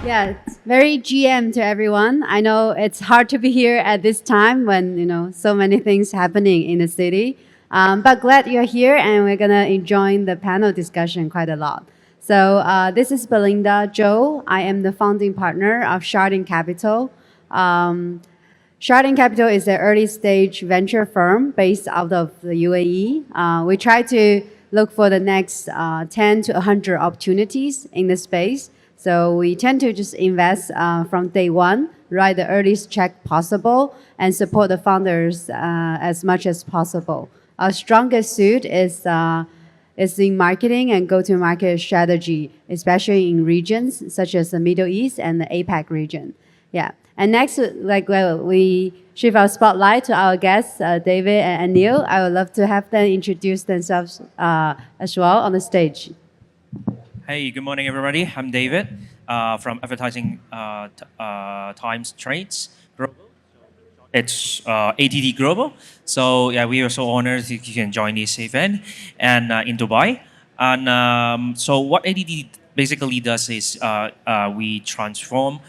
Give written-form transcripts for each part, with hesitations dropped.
Yeah, it's very GM to everyone. I know it's hard to be here at this time when so many things happening in the city. But glad you're here, and we're gonna enjoy the panel discussion quite a lot. So this is Belinda Zhou. I am the founding partner of Sharding Capital. Um, Sharding Capital is an early stage venture firm based out of the UAE. We try to look for the next 10 to 100 opportunities in the space. So we tend to just invest from day one, write the earliest check possible, and support the founders as much as possible. Our strongest suit is in marketing and go-to-market strategy, especially in regions such as the Middle East and the APAC region. Yeah. And next, we shift our spotlight to our guests, David and Anil. I would love to have them introduce themselves as well on the stage. Hey, good morning, everybody. I'm David from Advertising Times Trades Global. It's ATT Global. So yeah, we are so honored that you can join this event and in Dubai. And so what ATT basically does is we transform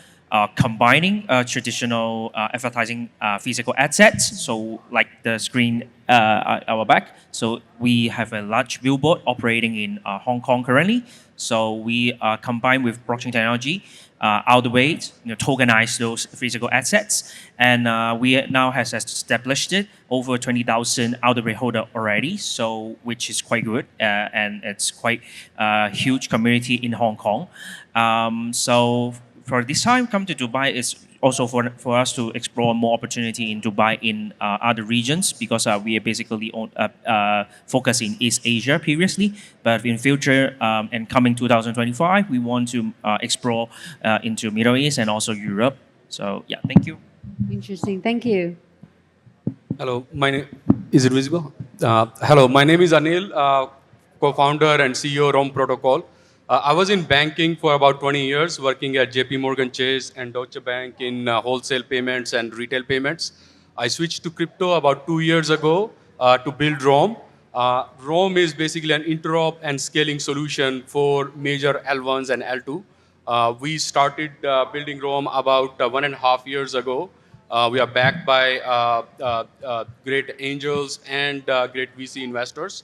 combining traditional advertising physical assets, so like the screen at our back. So we have a large billboard operating in Hong Kong currently. So we combine with blockchain technology, RWA, tokenize those physical assets, and we now has established it over 20,000 RWA holder already. So which is quite good, and it's quite a huge community in Hong Kong. So for this time, come to Dubai is also for us to explore more opportunity in Dubai in other regions, because we are basically focused in East Asia previously, but in future and coming 2025, we want to explore into Middle East and also Europe. So yeah, thank you. Interesting. Thank you. Hello, is it visible? Hello, my name is Anil, co-founder and CEO Rome Protocol. I was in banking for about 20 years, working at JP Morgan Chase and Deutsche Bank in wholesale payments and retail payments. I switched to crypto about 2 years ago to build Rome. Rome is basically an interop and scaling solution for major L1s and L2. We started building Rome about 1.5 years ago. We are backed by great angels and great VC investors.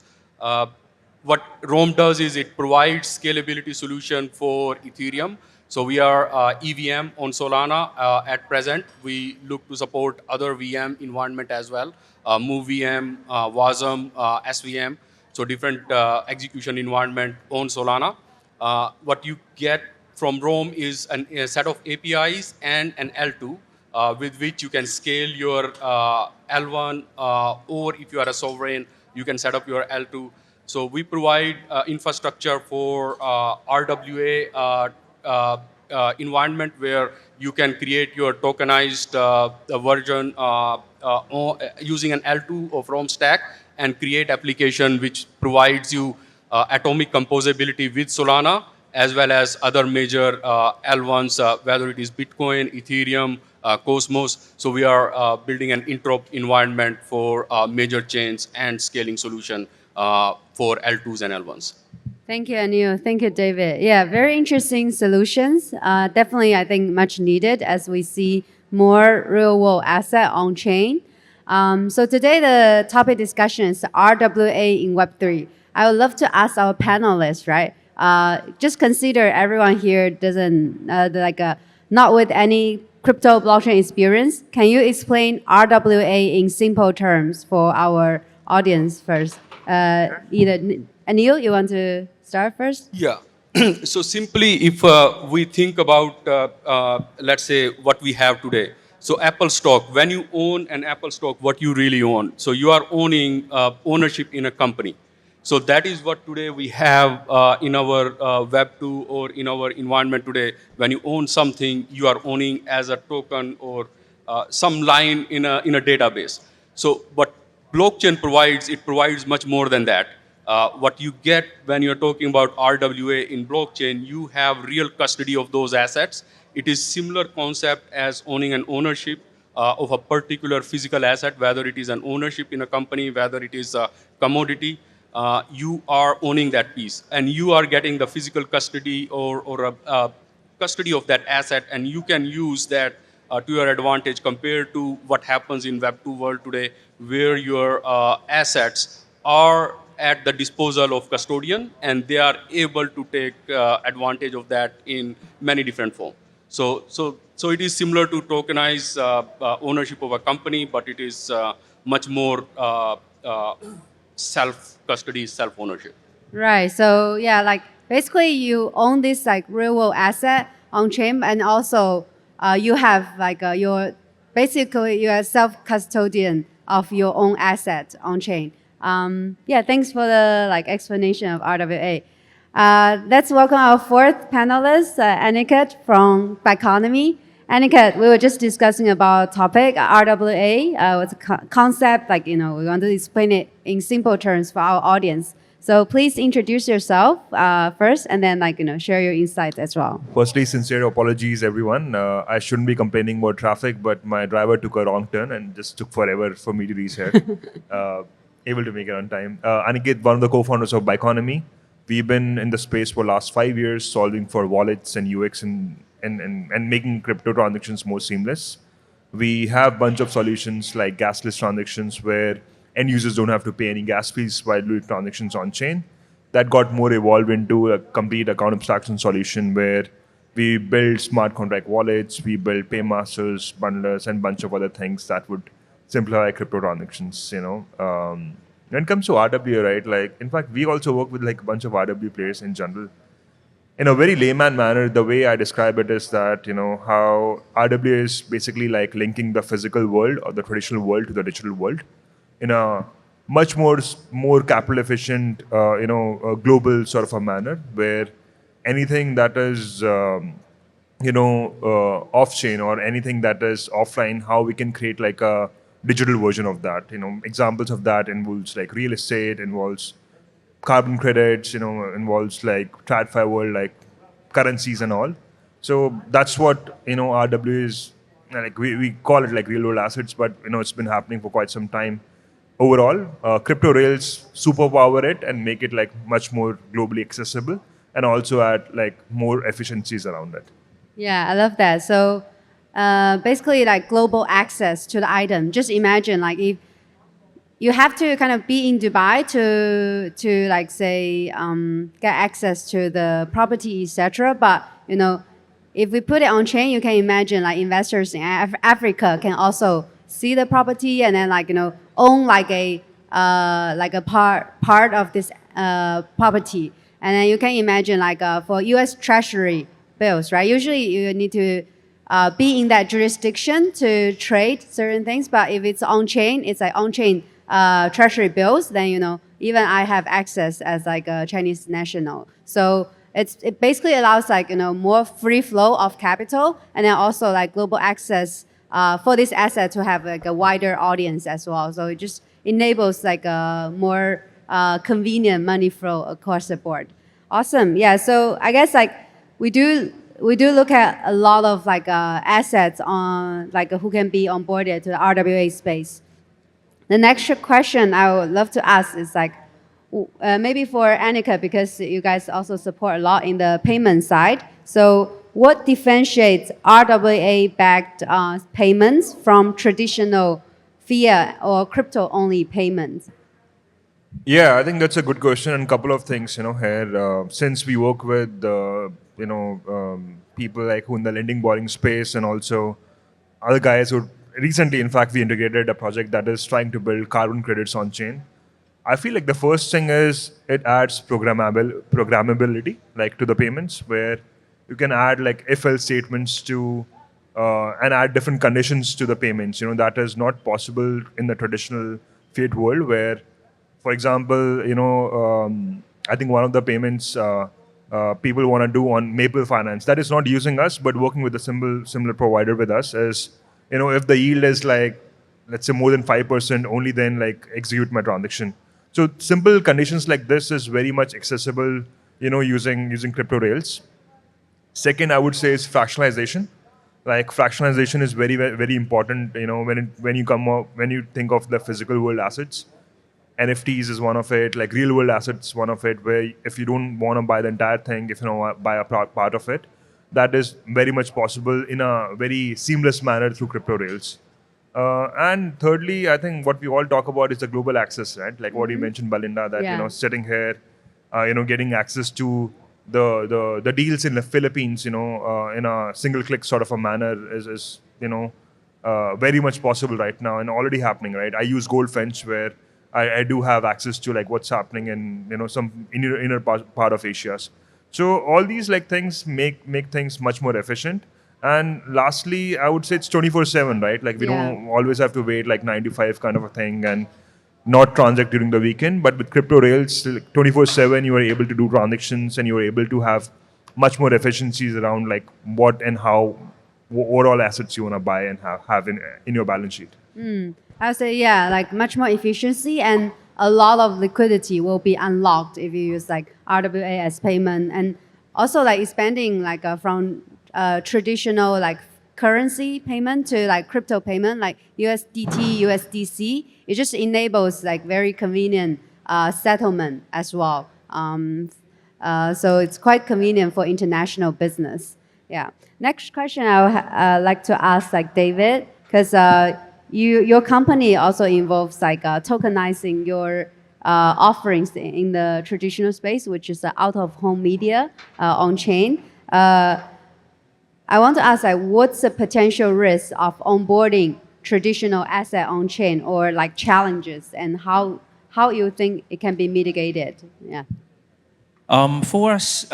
What Rome does is it provides scalability solution for Ethereum. So we are EVM on Solana at present. We look to support other VM environment as well, MoveVM, Wasm, SVM. So different execution environment on Solana. What you get from Rome is a set of APIs and an L2 with which you can scale your L1 or if you are a sovereign, you can set up your L2. So we provide infrastructure for RWA environment where you can create your tokenized version using an L2 of Rome stack and create application which provides you atomic composability with Solana as well as other major L1s, whether it is Bitcoin, Ethereum, Cosmos. So we are building an interop environment for major chains and scaling solution for L2s and L1s. Thank you, Anil. Thank you, David. Yeah, very interesting solutions. Definitely, I think much needed as we see more real-world asset on chain. So today the topic discussion is RWA in Web3. I would love to ask our panelists, right? Just consider everyone here doesn't not with any crypto blockchain experience. Can you explain RWA in simple terms for our audience first? Either Anil, you want to start first? Yeah. So simply, if we think about, let's say, what we have today. So Apple stock, when you own an Apple stock, what you really own. So you are owning ownership in a company. So that is what today we have in our Web2 or in our environment today. When you own something, you are owning as a token or some line in a database. So what blockchain provides, it provides much more than that. What you get when you're talking about RWA in blockchain, you have real custody of those assets. It is similar concept as owning an ownership of a particular physical asset, whether it is an ownership in a company, whether it is a commodity. You are owning that piece, and you are getting the physical custody or custody of that asset, and you can use that to your advantage compared to what happens in Web2 world today, where your assets are at the disposal of custodian, and they are able to take advantage of that in many different forms. So it is similar to tokenize ownership of a company, but it is much more self-custody, self-ownership. Right. So yeah, like basically you own this like real world asset on chain, and also you have like your basically you are self custodian of your own asset on chain. Yeah. Thanks for the like explanation of RWA. Let's welcome our fourth panelist, Aniket from Biconomy. Aniket, we were just discussing about topic RWA. What's a concept? Like we want to explain it in simple terms for our audience. So please introduce yourself first, and then share your insights as well. Firstly, sincere apologies, everyone. I shouldn't be complaining about traffic, but my driver took a wrong turn and just took forever for me to reach here. Able to make it on time. Aniket, one of the co-founders of Biconomy. We've been in the space for the last 5 years, solving for wallets and UX and making crypto transactions more seamless. We have a bunch of solutions like gasless transactions where end users don't have to pay any gas fees while doing transactions on chain. That got more evolved into a complete account abstraction solution where we build smart contract wallets, we build paymasters, bundlers, and a bunch of other things that would simplify crypto transactions. When it comes to RWA, right? Like, in fact, we also work with like a bunch of RWA players in general. In a very layman manner, the way I describe it is that how RWA is basically like linking the physical world or the traditional world to the digital world in a much more capital efficient, global sort of a manner, where anything that is off chain or anything that is offline, how we can create like a digital version of that. Examples of that involves like real estate, involves carbon credits, involves like TradFi world, like currencies and all. So that's what RWA is. Like we call it like real world assets, but it's been happening for quite some time. Overall, crypto rails superpower it and make it like much more globally accessible, and also add like more efficiencies around it. Yeah, I love that. So basically like global access to the item. Just imagine like if you have to kind of be in Dubai to like say get access to the property, etc. But if we put it on chain, you can imagine like investors in Africa can also see the property and then own like a part of this property, and then you can imagine like for U.S. Treasury bills, right? Usually you need to be in that jurisdiction to trade certain things, but if it's on chain, it's like on chain treasury bills. Then even I have access as like a Chinese national. So it basically allows like more free flow of capital, and then also like global access for this asset to have like a wider audience as well. So it just enables like a more convenient money flow across the board. Awesome. Yeah. So I guess like we do look at a lot of like assets on like who can be onboarded to the RWA space. The next question I would love to ask is like maybe for Aniket, because you guys also support a lot in the payment side. So what differentiates RWA-backed payments from traditional fiat or crypto-only payments? Yeah, I think that's a good question, and a couple of things, here. Since we work with, people like who in the lending borrowing space, and also other guys who recently, in fact, we integrated a project that is trying to build carbon credits on chain. I feel like the first thing is it adds programmability, like to the payments, where you can add like if-else statements to and add different conditions to the payments. That is not possible in the traditional fiat world, where, for example, I think one of the payments people want to do on Maple Finance that is not using us but working with a similar provider with us is, if the yield is like, let's say more than 5%, only then like execute my transaction. So simple conditions like this is very much accessible, using crypto rails. Second, I would say is fractionalization. Like fractionalization is very, very important. When you think of the physical world assets, NFTs is one of it. Like real world assets, one of it. Where if you don't want to buy the entire thing, if you buy a part of it, that is very much possible in a very seamless manner through crypto rails. And thirdly, I think what we all talk about is the global access, right? Like what you mentioned, Belinda, that Yeah. sitting here, getting access to the deals in the Philippines, in a single click sort of a manner is very much possible right now and already happening, right? I use Goldfinch where I do have access to like what's happening in some inner part of Asia. So all these like things make things much more efficient. And lastly, I would say it's 24/7, right? Like we don't always have to wait like 9 to 5 kind of a thing and not transact during the weekend. But with crypto rails, 24/7, you are able to do transactions and you are able to have much more efficiencies around like what and how what all assets you want to buy and have in your balance sheet. I would say, yeah, like much more efficiency and a lot of liquidity will be unlocked if you use like RWA as payment, and also like expanding like from traditional like currency payment to like crypto payment like USDT, USDC. It just enables like very convenient settlement as well. So it's quite convenient for international business. Yeah. Next question I would like to ask like David, because your company also involves like tokenizing your offerings in the traditional space, which is out-of-home media on chain. I want to ask, like, what's the potential risk of onboarding traditional asset on chain, or like challenges, and how you think it can be mitigated? Yeah. For us,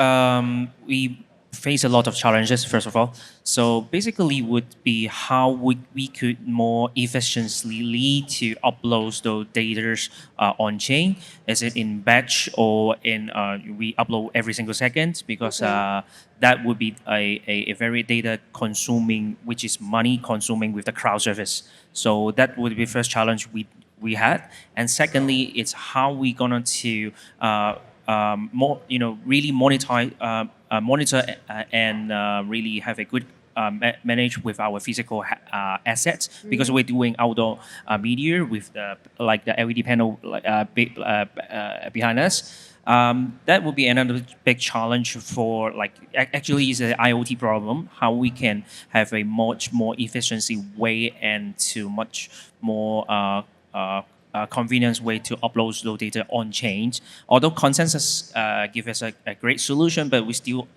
we face a lot of challenges, first of all. So basically would be how we could more efficiently to upload those data on chain. Is it in batch or in we upload every single second? Because that would be a very data consuming, which is money consuming with the crowd service. So that would be first challenge we had. And secondly, it's how we gonna to really monitor and really have a good manage with our physical assets, because we're doing outdoor media with the LED panel behind us. That would be another big challenge for actually is an IoT problem. How we can have a much more efficiency way and to much more convenience way to upload those data on chain. Although consensus give us a great solution, but we still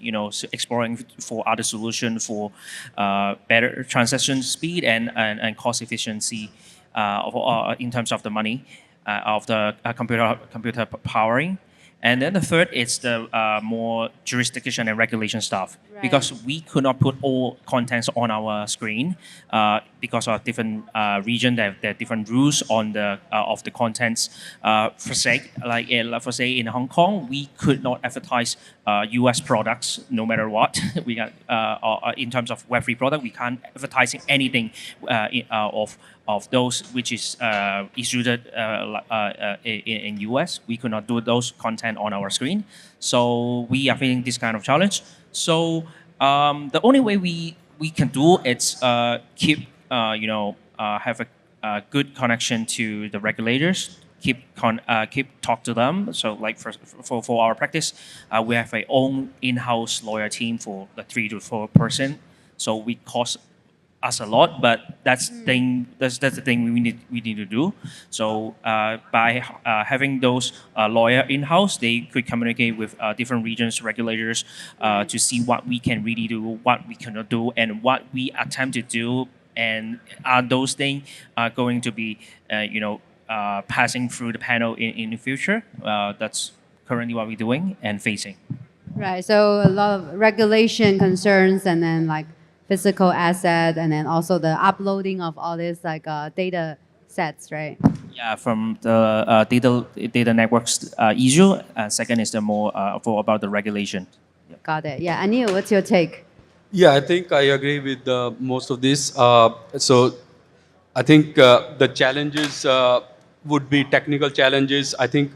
exploring for other solution for better transaction speed and cost efficiency in terms of the money of the computer powering. And then the third is the more jurisdiction and regulation stuff. Right. Because we could not put all contents on our screen because of different region, there are different rules on the of the contents. For say in Hong Kong, we could not advertise US products no matter what. We got in terms of Web3 product, we can't advertise anything of those which is issued in US. We could not do those content on our screen. So we are facing this kind of challenge. So the only way we can do is keep have a good connection to the regulators. Keep talk to them. So like for our practice, we have our own in-house lawyer team for the 3 to 4 person. So we cost us a lot, but that's the thing we need to do. So by having those lawyer in-house, they could communicate with different regions, regulators, to see what we can really do, what we cannot do, and what we attempt to do, and are those things going to be passing through the panel in the future. That's currently what we're doing and facing. Right. So a lot of regulation concerns, and then like physical asset, and then also the uploading of all these data sets, right? Yeah, from the data networks issue. Second is the more for about the regulation. Yeah. Got it. Yeah, Anil, what's your take? Yeah, I think I agree with most of this. So I think the challenges would be technical challenges. I think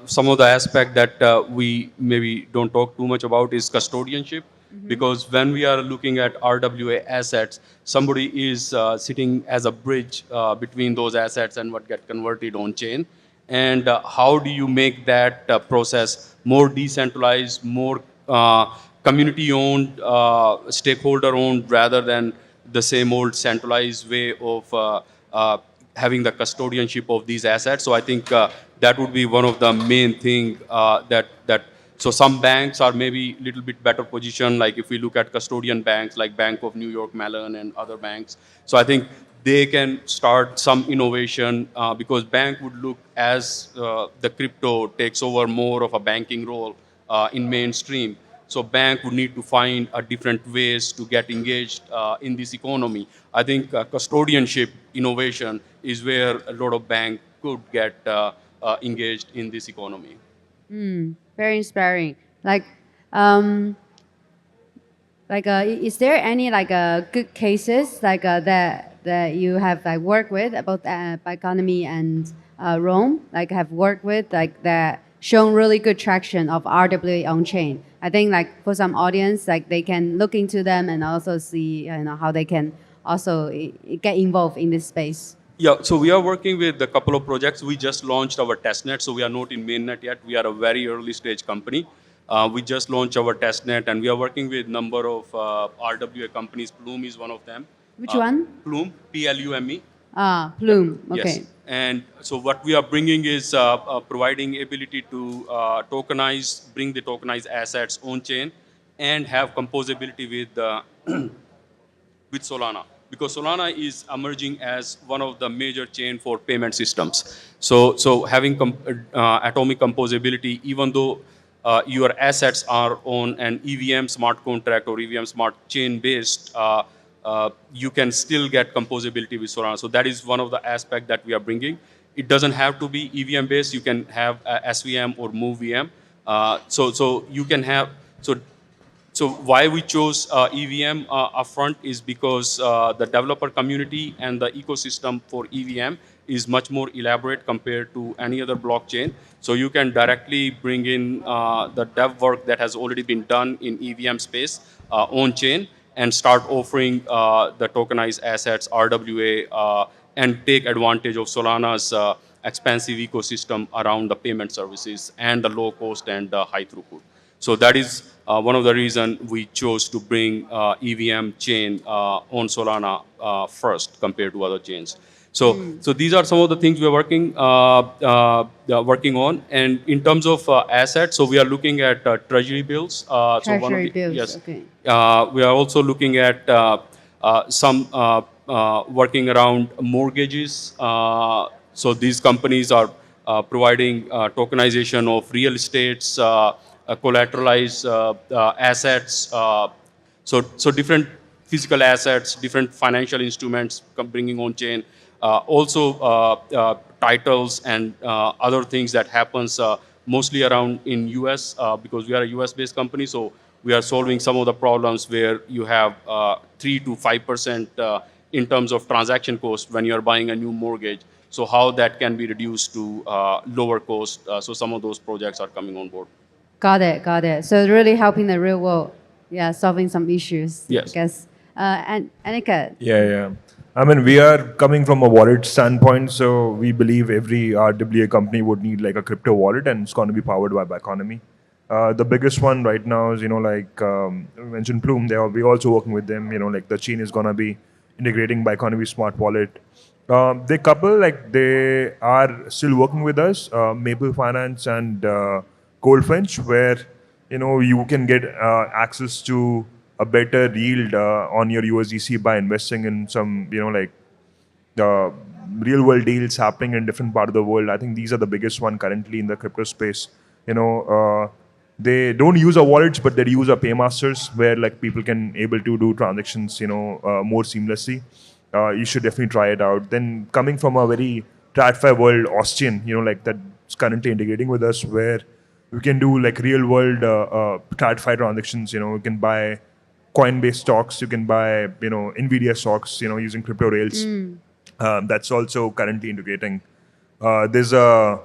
some of the aspect that we maybe don't talk too much about is custodianship. Because when we are looking at RWA assets, somebody is sitting as a bridge between those assets and what get converted on chain. And how do you make that process more decentralized, more community-owned, stakeholder-owned, rather than the same old centralized way of having the custodianship of these assets. So I think that would be one of the main thing that. So some banks are maybe a little bit better positioned, like if we look at custodian banks like Bank of New York Mellon and other banks. So I think they can start some innovation because bank would look as the crypto takes over more of a banking role in mainstream. So bank would need to find different ways to get engaged in this economy. I think custodianship innovation is where a lot of bank could get engaged in this economy. Very inspiring. Is there any good cases that you have worked with about Biconomy and Rome? Have worked with that shown really good traction of RWA on chain. I think for some audience they can look into them and also see how they can also get involved in this space. Yeah, so we are working with a couple of projects. We just launched our testnet, so we are not in mainnet yet. We are a very early stage company. We just launched our testnet, and we are working with a number of RWA companies. Plume is one of them. Which one? Plume, Plume. Plume, okay. Yes. And so what we are bringing is providing ability to bring the tokenized assets on chain and have composability with, with Solana. Because Solana is emerging as one of the major chain for payment systems. So having atomic composability, even though your assets are on an EVM smart contract or EVM smart chain based, you can still get composability with Solana. So that is one of the aspects that we are bringing. It doesn't have to be EVM based. You can have SVM or MoveVM. So you can have So why we chose EVM upfront is because the developer community and the ecosystem for EVM is much more elaborate compared to any other blockchain. So you can directly bring in the dev work that has already been done in EVM space on chain and start offering the tokenized assets, RWA, and take advantage of Solana's expansive ecosystem around the payment services and the low cost and the high throughput. So that is one of the reasons we chose to bring EVM chain on Solana first compared to other chains. So these are some of the things we are working on. And in terms of assets, so we are looking at treasury bills. Treasury bills, yes. Okay. We are also looking at some working around mortgages. So these companies are providing tokenization of real estates, collateralized assets, so different physical assets, different financial instruments bringing on chain, also titles and other things that happens mostly around in US because we are a US based company, so we are solving some of the problems where you have 3 to 5% in terms of transaction cost when you are buying a new mortgage. So how that can be reduced to lower cost. So some of those projects are coming on board. Got it. So really helping the real world, solving some issues. Yes. I guess. And Aniket. Yeah. I mean, we are coming from a wallet standpoint, so we believe every RWA company would need like a crypto wallet, and it's going to be powered by Biconomy. The biggest one right now is, we mentioned Plume. We're also working with them. The chain is going to be integrating Biconomy smart wallet. They are still working with us, Maple Finance and Goldfinch, where you can get access to a better yield on your USDC by investing in some real world deals happening in different part of the world. I think these are the biggest one currently in the crypto space. They don't use our wallets, but they use our paymasters, where people can able to do transactions more seamlessly. You should definitely try it out. Then coming from a very TradFi world, Austrian, that's currently integrating with us, where we can do real world TradFi transactions. You can buy Coinbase stocks, you can buy Nvidia stocks, using crypto rails. That's also currently integrating. There's a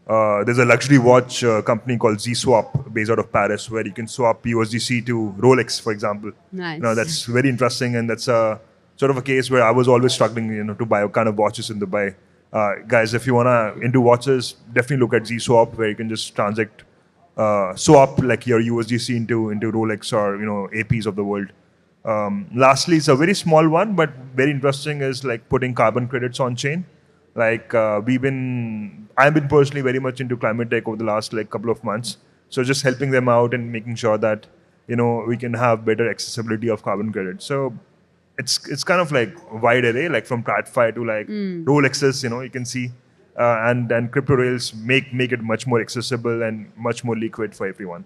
luxury watch company called ZSwap based out of Paris, where you can swap USDC to Rolex, for example. Nice. That's very interesting, and that's a sort of a case where I was always struggling, to buy what kind of watches in Dubai. Guys, if you wanna into watches, definitely look at ZSwap, where you can just transact swap like your USDC into Rolex or APs of the world. Lastly, it's a very small one, but very interesting is like putting carbon credits on chain. Like I've been personally very much into climate tech over the last like couple of months. So just helping them out and making sure that we can have better accessibility of carbon credits. So it's kind of like wide array, like from TradFi to like Rolexes. You can see, and crypto rails make it much more accessible and much more liquid for everyone.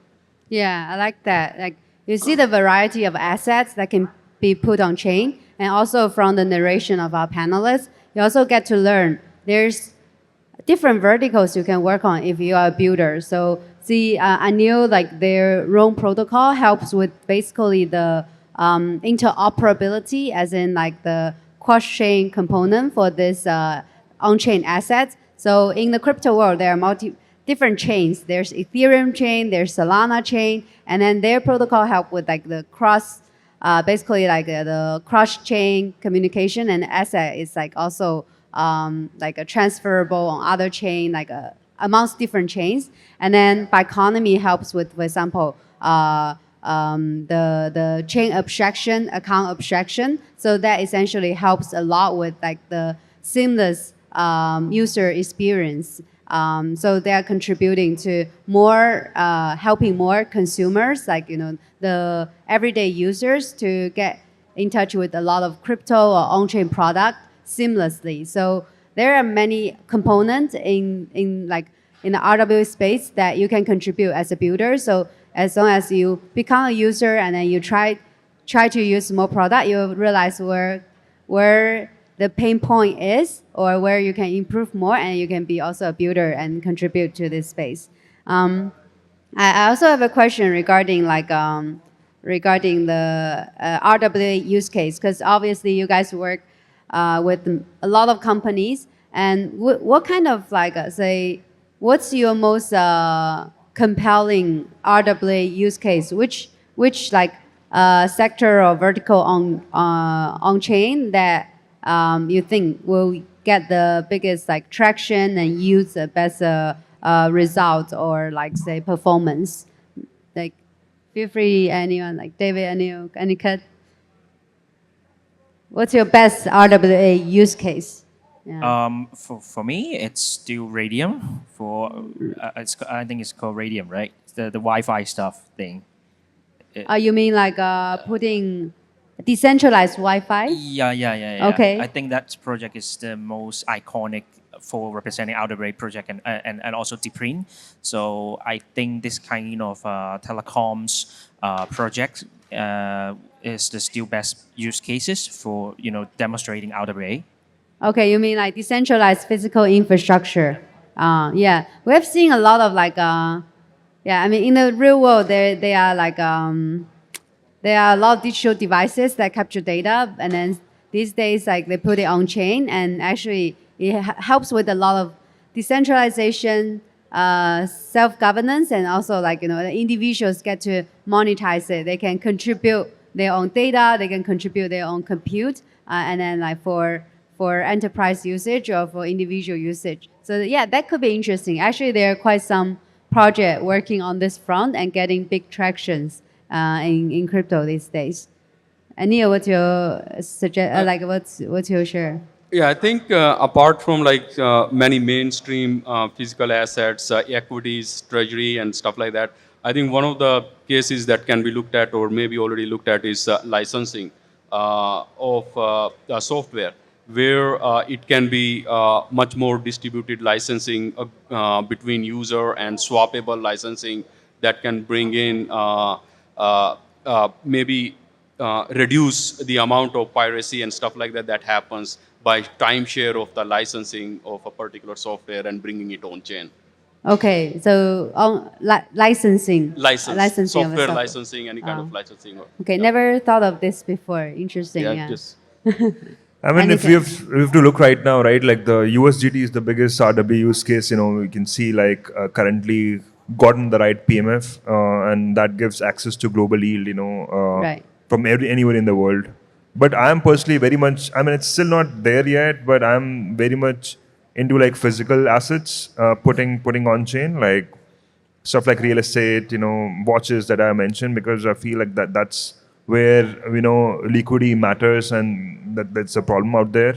Yeah, I like that. Like you see the variety of assets that can be put on chain, and also from the narration of our panelists, you also get to learn there's different verticals you can work on if you are a builder. So see, I knew like their Roam protocol helps with basically the interoperability, as in like the cross-chain component for this on-chain assets. So in the crypto world, there are different chains. There's Ethereum chain, there's Solana chain, and then their protocol help with like the basically like the cross-chain communication, and asset is like also like a transferable on other chain, like amongst different chains. And then Biconomy helps with, for example, the chain abstraction, account abstraction. So that essentially helps a lot with like the seamless user experience. So they are contributing to more, helping more consumers, like the everyday users, to get in touch with a lot of crypto or on-chain product seamlessly. So there are many components in the RWA space that you can contribute as a builder. So as long as you become a user and then you try to use more product, you'll realize where the pain point is, or where you can improve more, and you can be also a builder and contribute to this space. I also have a question regarding the RWA use case, because obviously you guys work with a lot of companies, and what kind of what's your most compelling RWA use case? Which sector or vertical on chain that you think will get the biggest traction and use the best result, or say performance? Feel free, anyone, David, Anil, Aniket. What's your best RWA use case? Yeah. For me, it's still Radium. I think it's called Radium, right? It's the Wi-Fi stuff thing. You mean putting decentralized Wi-Fi? Yeah. Okay. I think that project is the most iconic for representing RWA project and also Deeprin. So I think this kind of telecoms project is the still best use cases for demonstrating RWA. Okay, you mean decentralized physical infrastructure? Yeah, we have seen a lot of in the real world there are a lot of digital devices that capture data, and then these days they put it on chain, and actually it helps with a lot of decentralization, self-governance, and also the individuals get to monetize it. They can contribute their own data, they can contribute their own compute, and then for enterprise usage or for individual usage. So yeah, that could be interesting. Actually, there are quite some projects working on this front and getting big tractions in crypto these days. Anil, what's your what's your share? Yeah, I think apart from many mainstream physical assets, equities, treasury, and stuff like that, I think one of the cases that can be looked at, or maybe already looked at, is licensing of software, where it can be much more distributed licensing between user and swappable licensing that can bring in maybe reduce the amount of piracy and stuff like that happens by timeshare of the licensing of a particular software and bringing it on chain. Okay, so licensing. Licensing software licensing, any kind of licensing. Okay, never thought of this before. Interesting. Yeah. Just I mean, if we have to look right now, right, the USDT is the biggest RW use case. We can see currently gotten the right PMF, and that gives access to global yield, right, from anywhere in the world. But I am personally very much, it's still not there yet, but I'm very much into physical assets, putting on chain, stuff like real estate, watches that I mentioned, because I feel like that's where liquidity matters, and that's a problem out there.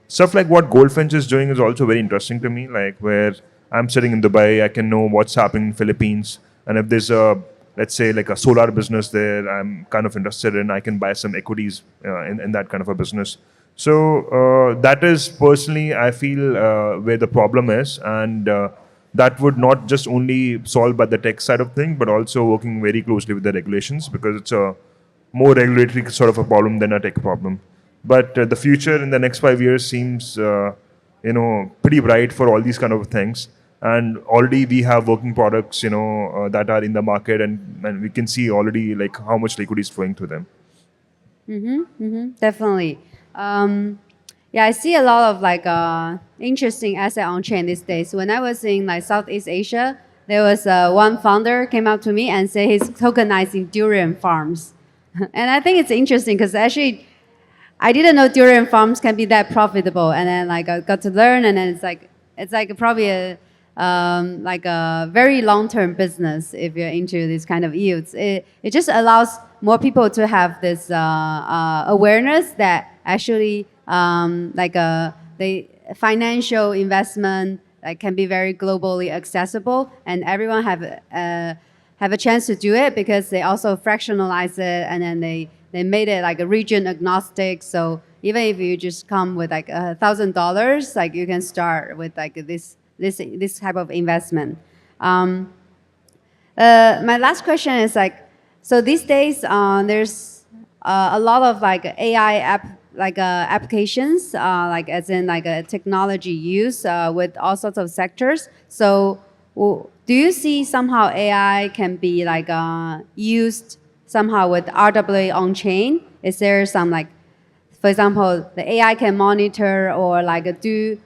Stuff like what Goldfinch is doing is also very interesting to me. Like where I'm sitting in Dubai, I can know what's happening in Philippines, and if there's a, let's say, like a solar business there, I'm kind of interested in, I can buy some equities in that kind of a business. So that is personally, I feel, where the problem is, and that would not just only solve by the tech side of thing, but also working very closely with the regulations, because it's a more regulatory sort of a problem than a tech problem. But the future in the next 5 years seems, pretty bright for all these kind of things. And already we have working products, that are in the market, and we can see already like how much liquidity is flowing through them. Definitely. Yeah, I see a lot of like interesting asset on chain these days. When I was in like Southeast Asia, there was one founder came up to me and said he's tokenizing durian farms, and I think it's interesting because actually I didn't know durian farms can be that profitable, and then like I got to learn, and then it's like probably a like a very long-term business if you're into this kind of yields. It just allows more people to have this awareness that actually the financial investment like can be very globally accessible, and everyone have a chance to do it because they also fractionalize it, and then they made it like a region agnostic. So even if you just come with like $1,000, like you can start with like this type of investment. My last question is like, so these days there's a lot of like AI applications, like as in like a technology use with all sorts of sectors. So do you see somehow AI can be like used somehow with RWA on chain? Is there some like, for example, the AI can monitor or like do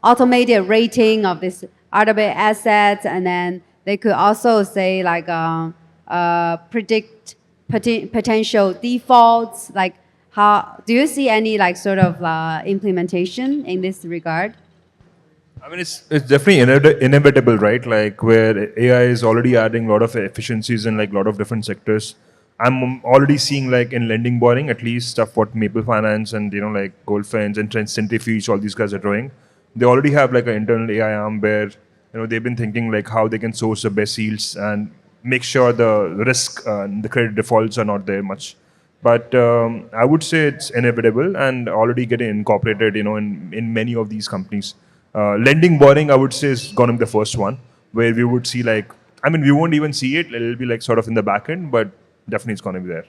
automated rating of this RWA assets, and then they could also say like predict potential defaults. Like, how do you see any like sort of implementation in this regard? I mean, it's definitely inevitable, right? Like where AI is already adding a lot of efficiencies in like a lot of different sectors. I'm already seeing like in lending borrowing, at least stuff what Maple Finance and like Goldfinch and Centrifuge, all these guys are doing. They already have like an internal AI arm where they've been thinking like how they can source the best yields and make sure the risk, the credit defaults are not there much. But I would say it's inevitable and already getting incorporated, in many of these companies. Lending borrowing, I would say, is going to be the first one where we would see like, I mean, we won't even see it. It'll be like sort of in the back end, but definitely it's going to be there.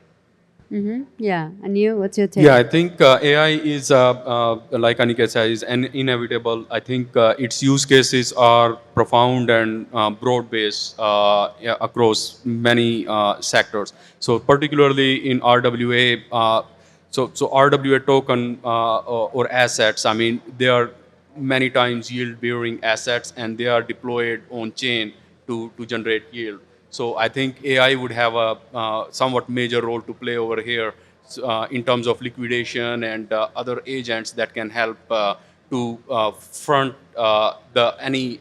Yeah, and you, what's your take? Yeah, I think AI is, like Aniket says, inevitable. I think its use cases are profound and broad-based across many sectors. So particularly in RWA, so RWA token or assets, I mean, they are many times yield-bearing assets, and they are deployed on chain to generate yield. So I think AI would have a somewhat major role to play over here in terms of liquidation and other agents that can help to front any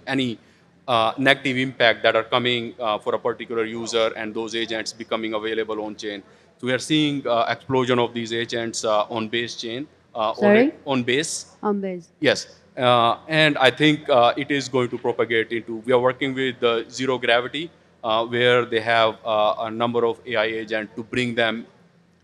negative impact that are coming for a particular user, and those agents becoming available on chain. So we are seeing explosion of these agents on base chain. Sorry? On base. On base. Yes. And I think it is going to propagate into, we are working with Zero Gravity, where they have a number of AI agents to bring them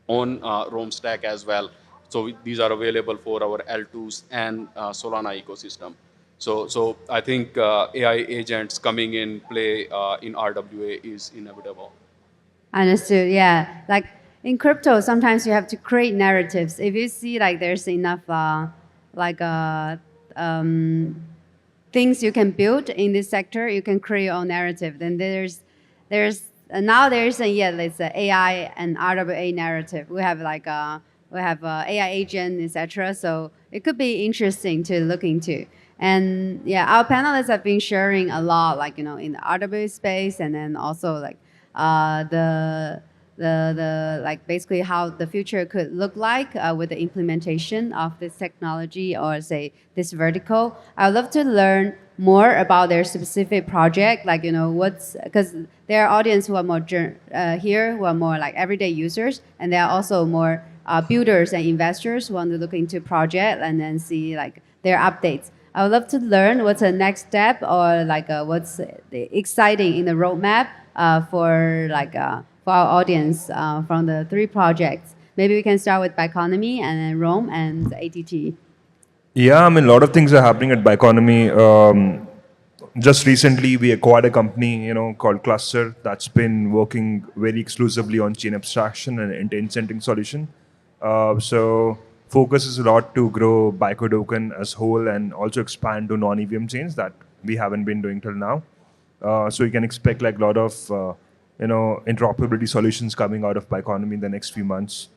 on Roam stack as well. So these are available for our L2s and Solana ecosystem. So I think AI agents coming in play in RWA is inevitable. Understood. Yeah, like in crypto, sometimes you have to create narratives. If you see like there's enough things you can build in this sector, you can create your own narrative. Then there's now there isn't yet. It's an AI and RWA narrative. We have like AI agent, etc. So it could be interesting to look into. And yeah, our panelists have been sharing a lot, like in the RWA space, and then also like the like basically how the future could look like with the implementation of this technology or say this vertical. I would love to learn more about their specific project, like what's because there are audience who are more here who are more like everyday users, and there are also more builders and investors who want to look into project and then see like their updates. I would love to learn what's the next step or like what's exciting in the roadmap for our audience from the three projects. Maybe we can start with Biconomy and then Rome and ATT. Yeah, I mean, a lot of things are happening at Biconomy. Just recently, we acquired a company, called Cluster that's been working very exclusively on chain abstraction and intent-centering solution. So focus is a lot to grow Bico token as whole and also expand to non-EVM chains that we haven't been doing till now. So you can expect like a lot of interoperability solutions coming out of Biconomy in the next few months.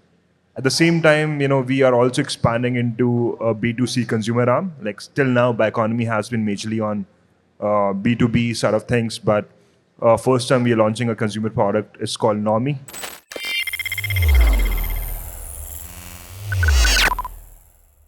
At the same time, we are also expanding into a B2C consumer arm. Like still now, Biconomy has been majorly on B2B sort of things, but first time we are launching a consumer product. It's called Nomi.